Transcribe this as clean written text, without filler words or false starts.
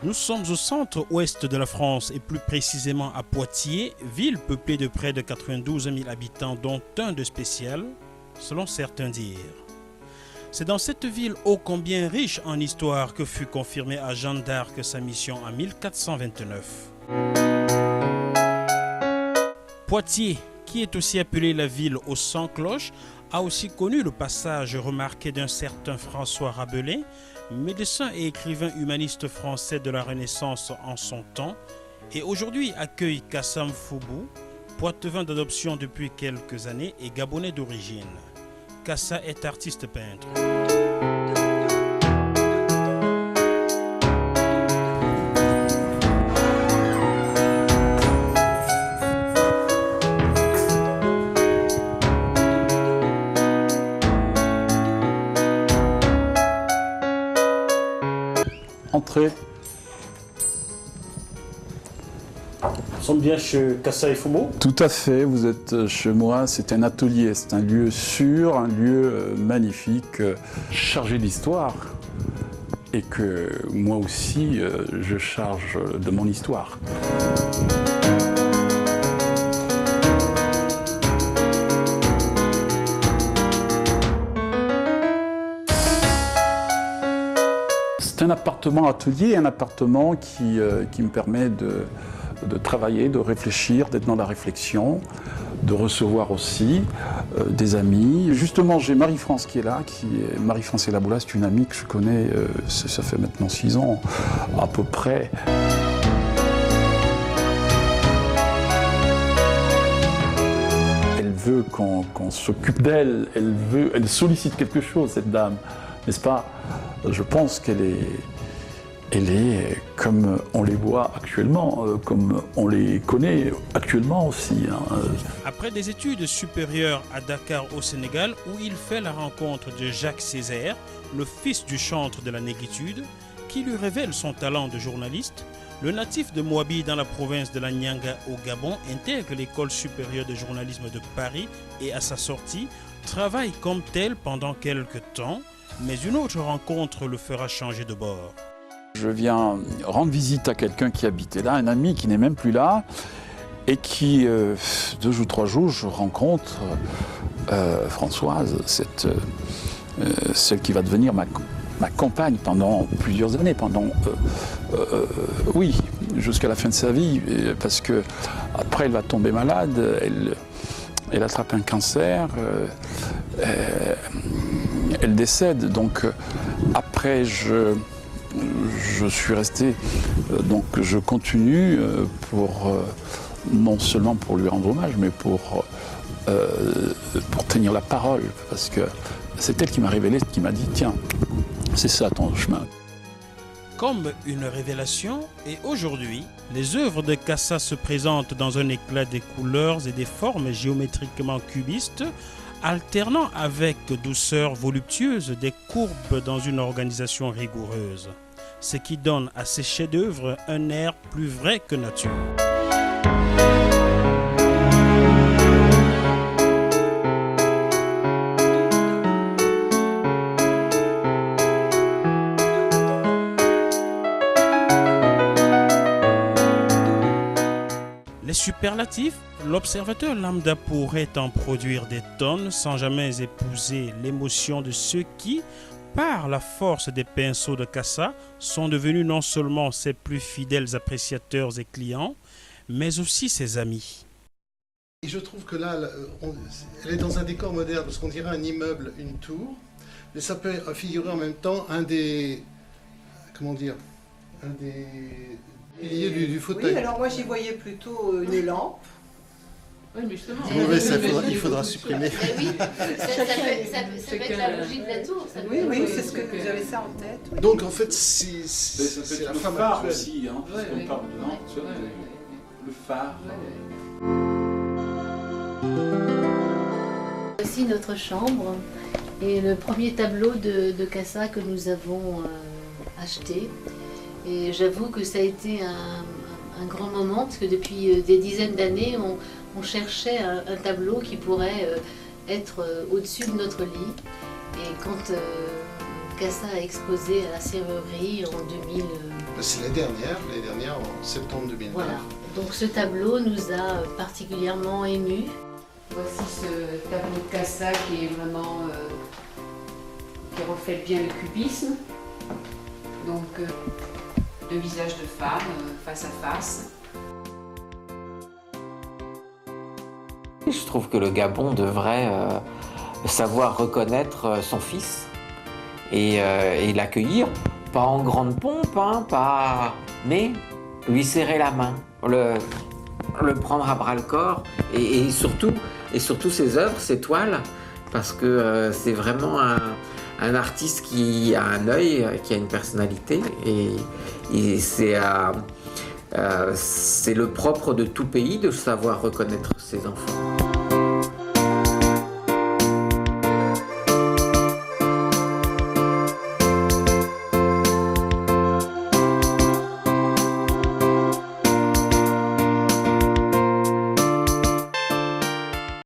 Nous sommes au centre-ouest de la France et plus précisément à Poitiers, ville peuplée de près de 92 000 habitants dont un de spécial, selon certains dires. C'est dans cette ville ô combien riche en histoire que fut confirmée à Jeanne d'Arc sa mission en 1429. Poitiers, qui est aussi appelée la ville aux 100 cloches, a aussi connu le passage remarqué d'un certain François Rabelais, médecin et écrivain humaniste français de la Renaissance en son temps, et aujourd'hui accueille Kassam Foubou, poitevin d'adoption depuis quelques années et gabonais d'origine. Kassa est artiste peintre. Entrez. Nous sommes bien chez Kassa et Foubou. Tout à fait, vous êtes chez moi, c'est un atelier, c'est un lieu sûr, un lieu magnifique, chargé d'histoire. Et que moi aussi, je charge de mon histoire. C'est un appartement atelier, un appartement qui me permet de travailler, de réfléchir, d'être dans la réflexion, de recevoir aussi des amis. Justement, j'ai Marie-France qui est là, Marie-France Elaboula, c'est une amie que je connais, ça fait maintenant 6 ans à peu près. Elle veut qu'on s'occupe d'elle, elle sollicite quelque chose, cette dame, n'est-ce pas? Je pense qu'elle est comme on les voit actuellement, comme on les connaît actuellement aussi. Après des études supérieures à Dakar au Sénégal, où il fait la rencontre de Jacques Césaire, le fils du chantre de la négritude, qui lui révèle son talent de journaliste, le natif de Moabi dans la province de la Nyanga au Gabon intègre l'école supérieure de journalisme de Paris et à sa sortie, travaille comme tel pendant quelques temps, mais une autre rencontre le fera changer de bord. Je viens rendre visite à quelqu'un qui habitait là, un ami qui n'est même plus là, et qui, 2 ou 3 jours, je rencontre Françoise, celle qui va devenir ma compagne pendant plusieurs années, oui, jusqu'à la fin de sa vie, parce que après elle va tomber malade, elle attrape un cancer, elle décède, donc après je suis resté, donc je continue pour, non seulement pour lui rendre hommage, mais pour tenir la parole, parce que c'est elle qui m'a révélé, qui m'a dit tiens, c'est ça ton chemin. Comme une révélation, et aujourd'hui, les œuvres de Kassa se présentent dans un éclat des couleurs et des formes géométriquement cubistes, alternant avec douceur voluptueuse des courbes dans une organisation rigoureuse, ce qui donne à ces chefs-d'œuvre un air plus vrai que nature. Les superlatifs, l'observateur lambda pourrait en produire des tonnes sans jamais épouser l'émotion de ceux qui, par la force des pinceaux de Kassa, sont devenus non seulement ses plus fidèles appréciateurs et clients, mais aussi ses amis. Et je trouve que là, elle est dans un décor moderne, parce qu'on dirait un immeuble, une tour, mais ça peut figurer en même temps un des piliers du fauteuil. Oui, alors moi j'y voyais plutôt une lampe. Oui, mais justement. Il faudra supprimer. Oui, ça peut être la logique de la tour. Oui, c'est ce que j'avais ça en tête. Oui. Donc en fait, c'est la femme actuelle. Aussi, hein, parce qu'on parle de lampe, le phare. Voici notre chambre et le premier tableau de Kassa que nous avons acheté. Et j'avoue que ça a été un grand moment, parce que depuis des dizaines d'années, on cherchait un tableau qui pourrait être au-dessus de notre lit. Et quand Cassa a exposé à la serrurerie en 2000. C'est les dernières en septembre 2009. Voilà. Donc ce tableau nous a particulièrement émus. Voici ce tableau de Cassa qui est vraiment qui reflète bien le cubisme. Donc deux visages de femmes face à face. Je trouve que le Gabon devrait savoir reconnaître son fils et l'accueillir, pas en grande pompe, hein, mais lui serrer la main, le prendre à bras-le-corps et surtout ses œuvres, ses toiles, parce que c'est vraiment un artiste qui a un œil, qui a une personnalité et c'est le propre de tout pays de savoir reconnaître ses enfants.